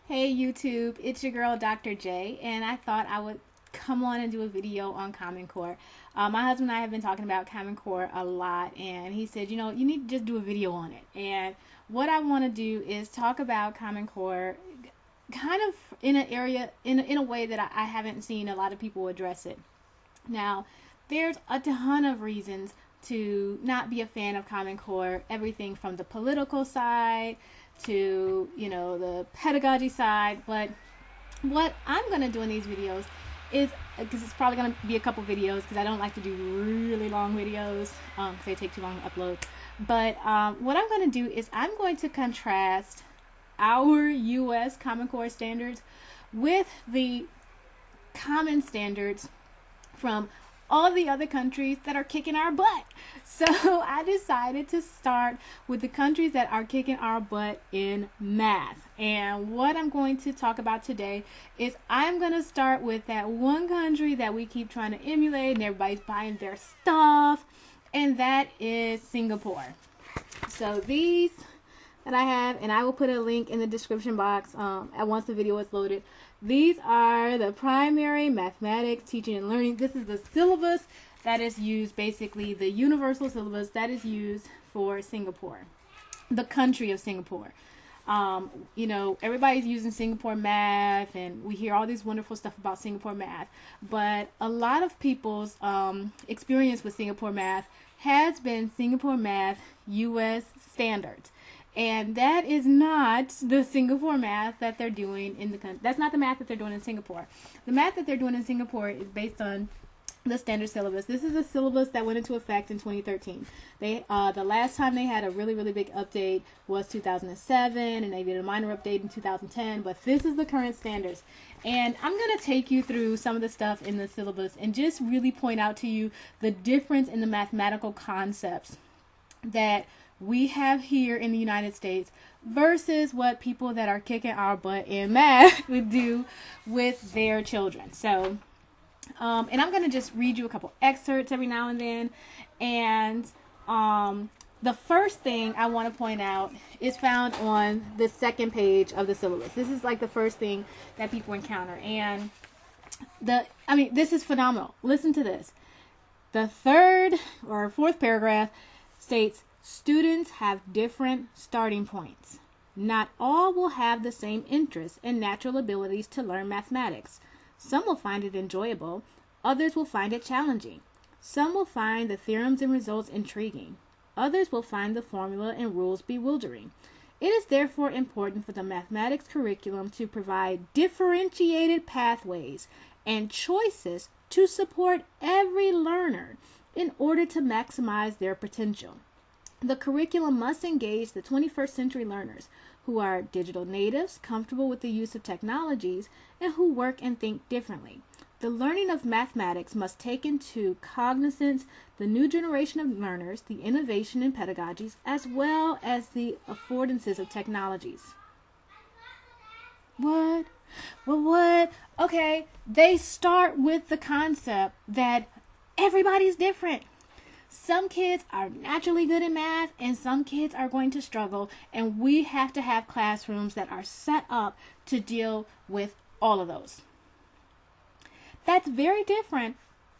Hey YouTube, it's your girl Dr. J, and I thought I would come on and do a video on Common Core. My husband and I have been talking about Common Core a lot, and he said, you need to just do a video on it. And what I want to do is talk about Common Core kind of in an area, in a way that I haven't seen a lot of people address it. Now, there's a ton of reasons to not be a fan of Common Core, everything from the political side to, the pedagogy side. But what I'm going to do in these videos is, because it's probably going to be a couple videos, because I don't like to do really long videos, because they take too long to upload. But what I'm going to do is I'm going to contrast our U.S. Common Core standards with the common standards from all the other countries that are kicking our butt. So I decided to start with the countries that are kicking our butt in math. And what I'm going to talk about today is I'm going to start with that one country that we keep trying to emulate and everybody's buying their stuff, and that is Singapore. So these that I have, and I will put a link in the description box once the video is loaded. These are the primary mathematics teaching and learning. This is the syllabus that is used, basically the universal syllabus that is used for Singapore, the country of Singapore. Everybody's using Singapore math, and we hear all these wonderful stuff about Singapore math, but a lot of people's experience with Singapore math has been Singapore math US standards. And that is not the Singapore math that they're doing in the country. That's not the math that they're doing in Singapore. The math that they're doing in Singapore is based on the standard syllabus. This is a syllabus that went into effect in 2013. The last time they had a really big update was 2007, and they did a minor update in 2010. But this is the current standards. And I'm going to take you through some of the stuff in the syllabus and just really point out to you the difference in the mathematical concepts that we have here in the United States versus what people that are kicking our butt in math would do with their children. So, and I'm going to just read you a couple excerpts every now and then. And the first thing I want to point out is found on the second page of the syllabus. This is like the first thing that people encounter. And this is phenomenal. Listen to this. The third or fourth paragraph states, students have different starting points. Not all will have the same interests and natural abilities to learn mathematics. Some will find it enjoyable, others will find it challenging. Some will find the theorems and results intriguing. Others will find the formula and rules bewildering. It is therefore important for the mathematics curriculum to provide differentiated pathways and choices to support every learner in order to maximize their potential. The curriculum must engage the 21st century learners who are digital natives, comfortable with the use of technologies, and who work and think differently. The learning of mathematics must take into cognizance the new generation of learners, the innovation in pedagogies, as well as the affordances of technologies. What? Well, what? Okay, they start with the concept that everybody's different. Some kids are naturally good in math, and some kids are going to struggle, and we have to have classrooms that are set up to deal with all of those. That's very different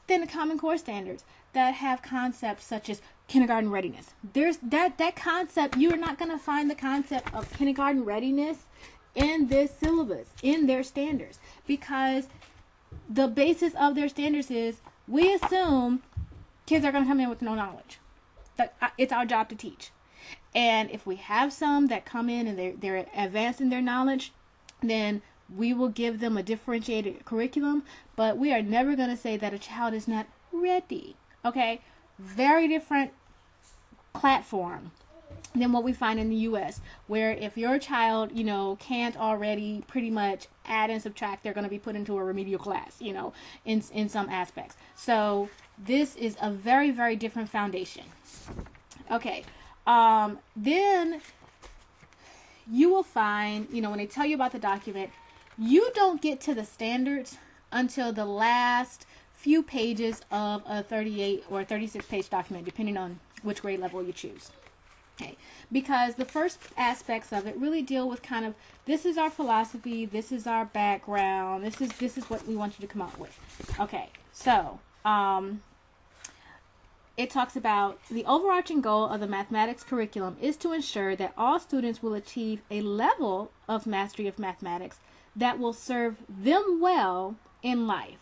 than the Common Core standards that have concepts such as kindergarten readiness. There's that concept. You are not going to find the concept of kindergarten readiness in this syllabus, in their standards, because the basis of their standards is we assume kids are going to come in with no knowledge. It's our job to teach. And if we have some that come in and they're advanced in their knowledge, then we will give them a differentiated curriculum. But we are never going to say that a child is not ready. Okay? Very different platform than what we find in the U.S., where if your child, can't already pretty much add and subtract, they're going to be put into a remedial class, in some aspects. So this is a very, very different foundation. Okay. Then you will find, when they tell you about the document, you don't get to the standards until the last few pages of a 38 or 36 page document, depending on which grade level you choose. Okay, because the first aspects of it really deal with kind of, this is our philosophy, this is our background, this is what we want you to come up with. Okay, so it talks about the overarching goal of the mathematics curriculum is to ensure that all students will achieve a level of mastery of mathematics that will serve them well in life,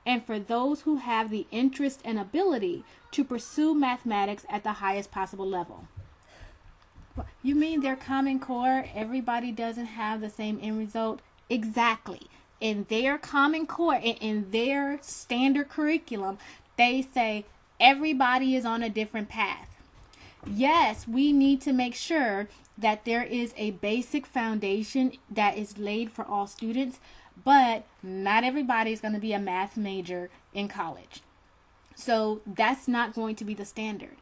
and for those who have the interest and ability to pursue mathematics at the highest possible level. You mean their Common Core, everybody doesn't have the same end result? Exactly. In their Common Core, in their standard curriculum, they say everybody is on a different path. Yes, we need to make sure that there is a basic foundation that is laid for all students, but not everybody is going to be a math major in college. So that's not going to be the standard.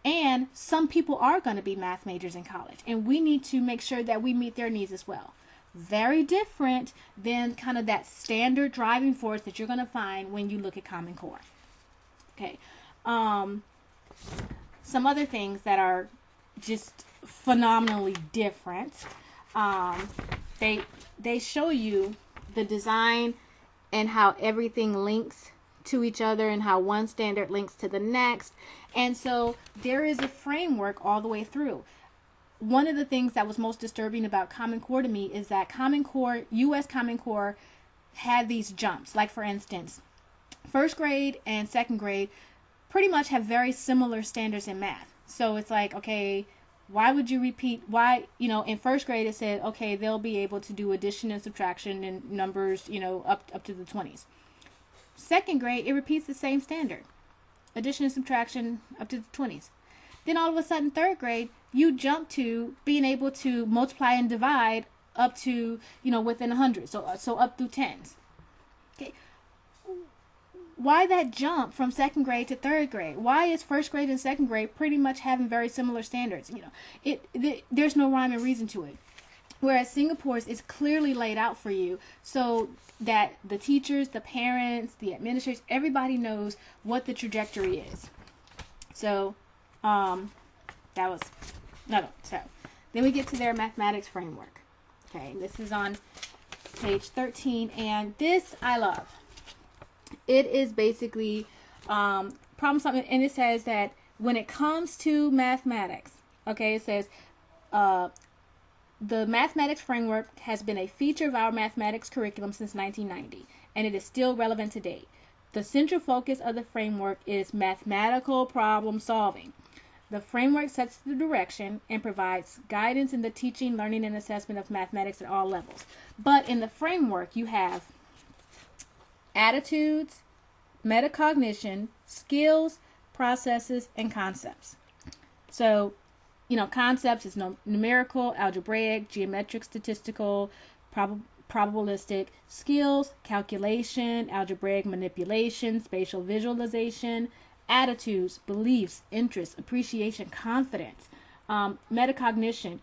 And some people are going to be math majors in college, and we need to make sure that we meet their needs as well. Very different than kind of that standard driving force that you're going to find when you look at Common Core. Okay. Some other things that are just phenomenally different. They show you the design and how everything links to each other and how one standard links to the next. And so there is a framework all the way through. One of the things that was most disturbing about Common Core to me is that Common Core, U.S. Common Core, had these jumps. Like, for instance, first grade and second grade pretty much have very similar standards in math. So it's like, okay, why would you repeat? Why, in first grade it said, okay, they'll be able to do addition and subtraction and numbers, up to the 20s. Second grade, it repeats the same standard. Addition and subtraction up to the 20s. Then all of a sudden, third grade, you jump to being able to multiply and divide up to, within 100. So up through tens. Okay. Why that jump from second grade to third grade? Why is first grade and second grade pretty much having very similar standards? There's no rhyme and reason to it. Whereas Singapore's is clearly laid out for you so that the teachers, the parents, the administrators, everybody knows what the trajectory is. So, so then we get to their mathematics framework. Okay, this is on page 13, and this I love. It is basically problem solving, and it says that when it comes to mathematics, okay, it says the mathematics framework has been a feature of our mathematics curriculum since 1990, and it is still relevant today. The central focus of the framework is mathematical problem solving. The framework sets the direction and provides guidance in the teaching, learning, and assessment of mathematics at all levels. But in the framework, you have attitudes, metacognition, skills, processes, and concepts. So, concepts is numerical, algebraic, geometric, statistical, probabilistic. Skills, calculation, algebraic manipulation, spatial visualization. Attitudes, beliefs, interests, appreciation, confidence. Metacognition,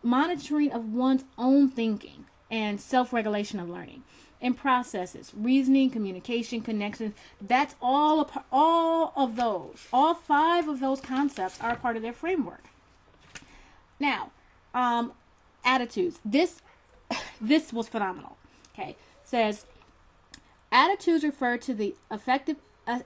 monitoring of one's own thinking and self-regulation of learning. And processes, reasoning, communication, connection. That's all of those. All 5 of those concepts are a part of their framework. Now, attitudes. This was phenomenal. Okay, it says attitudes refer to the effective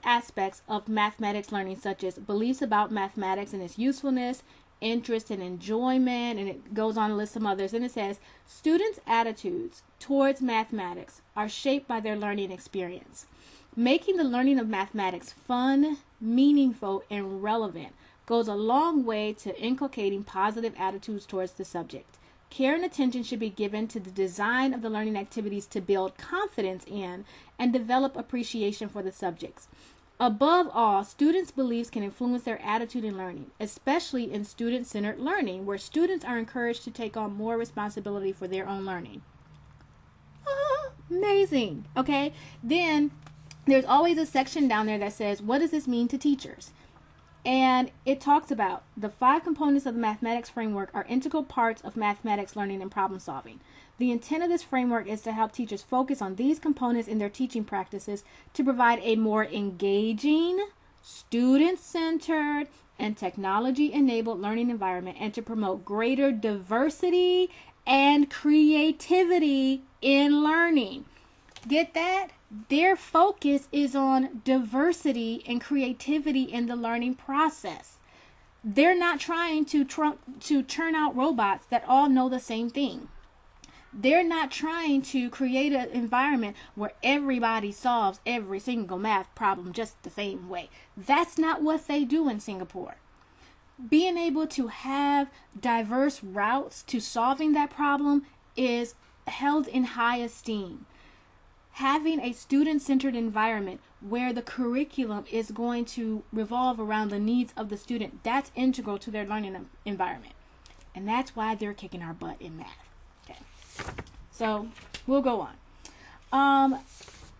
aspects of mathematics learning, such as beliefs about mathematics and its usefulness, interest and enjoyment, and it goes on to list some others. And it says students' attitudes towards mathematics are shaped by their learning experience. Making the learning of mathematics fun, meaningful, and relevant goes a long way to inculcating positive attitudes towards the subject. Care and attention should be given to the design of the learning activities to build confidence in and develop appreciation for the subjects. Above all, students' beliefs can influence their attitude in learning, especially in student-centered learning, where students are encouraged to take on more responsibility for their own learning. Amazing. Okay, then there's always a section down there that says, what does this mean to teachers? And it talks about the 5 components of the mathematics framework are integral parts of mathematics learning and problem solving. The intent of this framework is to help teachers focus on these components in their teaching practices to provide a more engaging, student-centered, and technology-enabled learning environment, and to promote greater diversity and creativity in learning. Get that? Their focus is on diversity and creativity in the learning process. They're not trying to churn out robots that all know the same thing. They're not trying to create an environment where everybody solves every single math problem just the same way. That's not what they do in Singapore. Being able to have diverse routes to solving that problem is held in high esteem. Having a student-centered environment where the curriculum is going to revolve around the needs of the student, that's integral to their learning environment. And that's why they're kicking our butt in math. Okay. So we'll go on.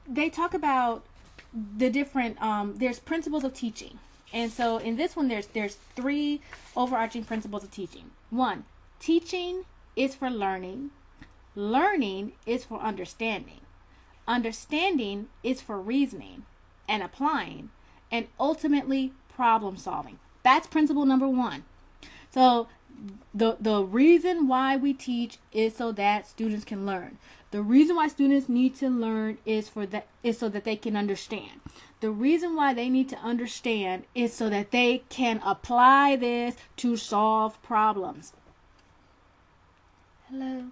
They talk about the different, there's principles of teaching. And so in this one, there's 3 overarching principles of teaching. 1, teaching is for learning. Learning is for understanding. Understanding is for reasoning and applying, and ultimately problem solving. That's principle number 1. So the reason why we teach is so that students can learn. The reason why students need to learn is so that they can understand. The reason why they need to understand is so that they can apply this to solve problems. Hello.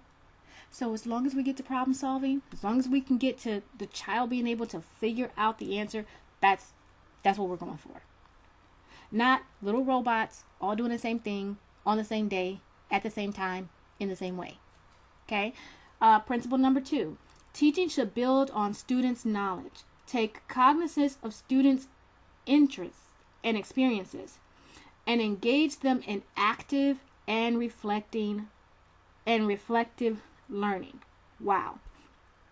So as long as we get to problem solving, as long as we can get to the child being able to figure out the answer, that's what we're going for. Not little robots all doing the same thing on the same day, at the same time, in the same way. Okay? Principle number 2. Teaching should build on students' knowledge. Take cognizance of students' interests and experiences and engage them in active and reflective learning. Wow.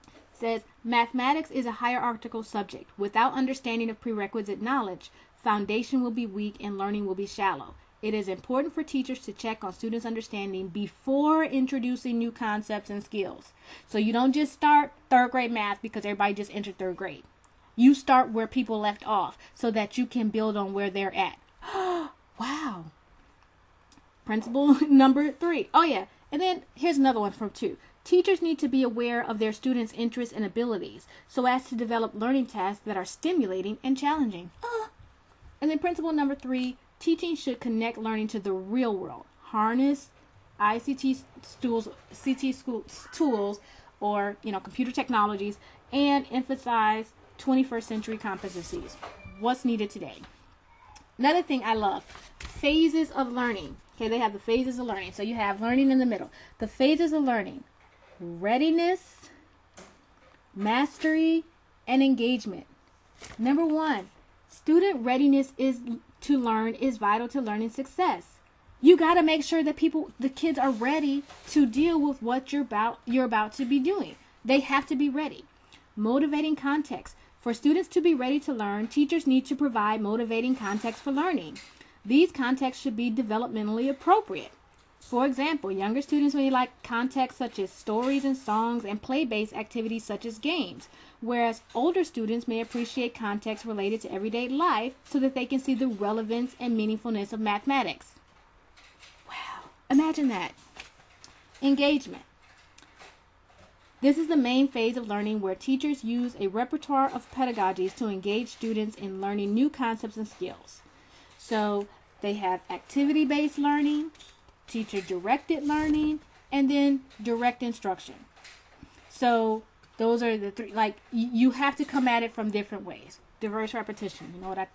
It says, mathematics is a hierarchical subject. Without understanding of prerequisite knowledge, foundation will be weak and learning will be shallow. It is important for teachers to check on students' understanding before introducing new concepts and skills. So you don't just start 3rd grade math because everybody just entered 3rd grade. You start where people left off so that you can build on where they're at. Wow. Principle number 3. Oh yeah. And then here's another one from 2. Teachers need to be aware of their students' interests and abilities so as to develop learning tasks that are stimulating and challenging. And then principle number 3, teaching should connect learning to the real world. Harness ICT tools or computer technologies and emphasize 21st century competencies. What's needed today? Another thing I love, phases of learning. Okay, they have the phases of learning. So you have learning in the middle. The phases of learning: readiness, mastery, and engagement. Number 1, student readiness to learn is vital to learning success. You got to make sure that the kids are ready to deal with what you're about to be doing. They have to be ready. Motivating context. For students to be ready to learn, teachers need to provide motivating context for learning. These contexts should be developmentally appropriate. For example, younger students may like context such as stories and songs and play-based activities such as games, whereas older students may appreciate context related to everyday life so that they can see the relevance and meaningfulness of mathematics. Wow, imagine that. Engagement. This is the main phase of learning where teachers use a repertoire of pedagogies to engage students in learning new concepts and skills. So they have activity-based learning, teacher-directed learning, and then direct instruction. So those are the 3, you have to come at it from different ways. Diverse repetition, you know what I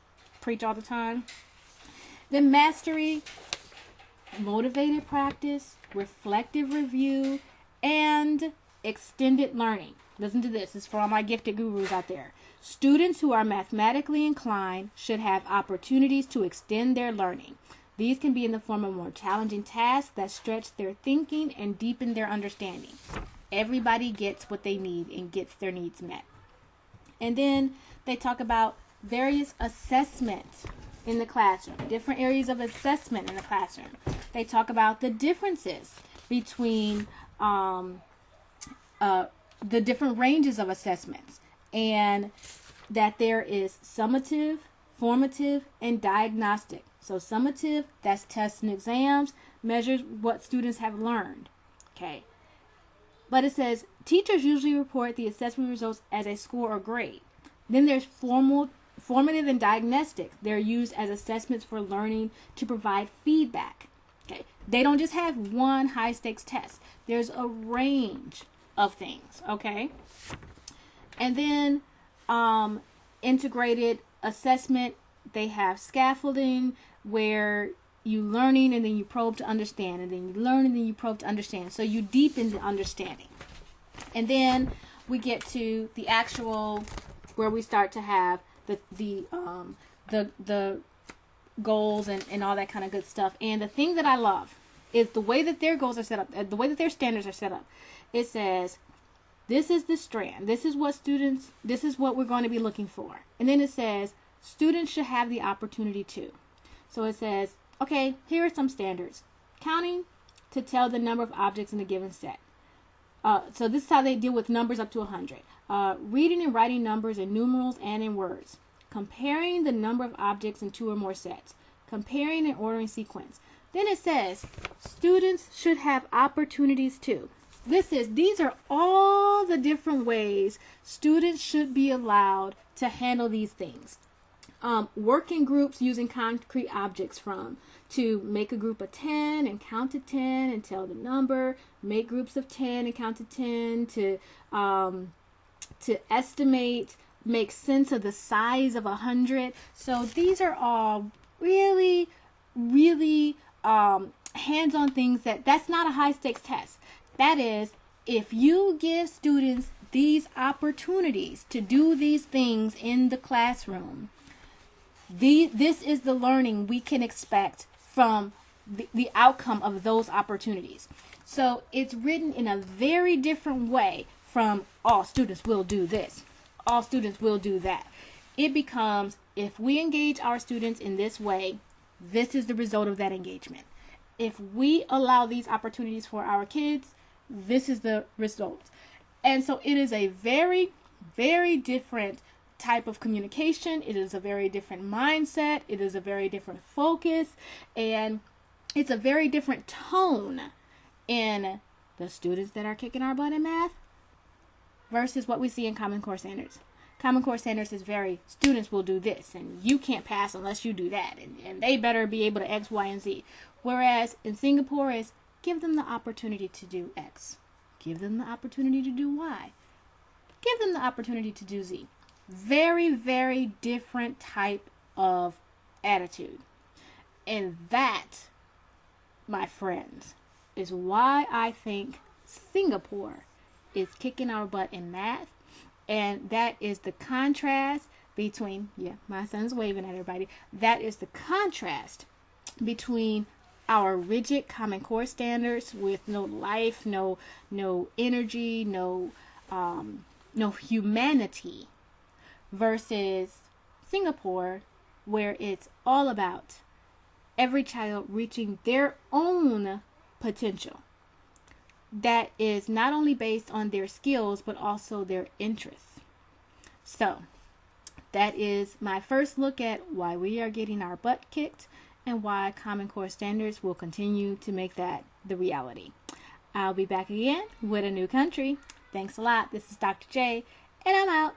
preach all the time? Then mastery, motivated practice, reflective review, and extended learning. Listen to this. This is for all my gifted gurus out there. Students who are mathematically inclined should have opportunities to extend their learning. These can be in the form of more challenging tasks that stretch their thinking and deepen their understanding. Everybody gets what they need and gets their needs met. And then they talk about various assessments in the classroom, different areas of assessment in the classroom. They talk about the differences between the different ranges of assessments, and that there is summative, formative, and diagnostic. So summative, that's tests and exams, measures what students have learned. Okay. But it says teachers usually report the assessment results as a score or grade. Then there's formative and diagnostic. They're used as assessments for learning to provide feedback. Okay. They don't just have one high stakes test. There's a range of things. Okay. And then integrated assessment, they have scaffolding where you learning and then you probe to understand, and then you learn and then you probe to understand. So you deepen the understanding. And then we get to the actual where we start to have the goals and all that kind of good stuff. And the thing that I love is the way that their goals are set up, the way that their standards are set up. It says, this is the strand. This is what we're going to be looking for. And then it says, students should have the opportunity to. So it says, okay, here are some standards. Counting to tell the number of objects in a given set. So this is how they deal with numbers up to 100. Reading and writing numbers in numerals and in words. Comparing the number of objects in 2 or more sets. Comparing and ordering sequence. Then it says, students should have opportunities to. These are all the different ways students should be allowed to handle these things. Work in groups using concrete objects to make a group of 10 and count to 10 and tell the number, make groups of 10 and count to 10, to estimate, make sense of the size of 100. So these are all really, really hands-on things that's not a high-stakes test. That is, if you give students these opportunities to do these things in the classroom, this is the learning we can expect from the outcome of those opportunities. So it's written in a very different way from all students will do this, all students will do that. It becomes, if we engage our students in this way, this is the result of that engagement. If we allow these opportunities for our kids, this is the result. And so it is a very, very different type of communication. It is a very different mindset. It is a very different focus. And it's a very different tone in the students that are kicking our butt in math versus what we see in Common Core Standards. Common Core Standards is very, students will do this, and you can't pass unless you do that, and they better be able to X, Y, and Z. Whereas in Singapore is, give them the opportunity to do X. Give them the opportunity to do Y. Give them the opportunity to do Z. Very, very different type of attitude. And that, my friends, is why I think Singapore is kicking our butt in math. And that is the contrast between, my son's waving at everybody. That is the contrast between our rigid Common Core standards with no life, no energy, no humanity, versus Singapore, where it's all about every child reaching their own potential. That is not only based on their skills, but also their interests. So that is my first look at why we are getting our butt kicked and why Common Core Standards will continue to make that the reality. I'll be back again with a new country. Thanks a lot. This is Dr. J, and I'm out.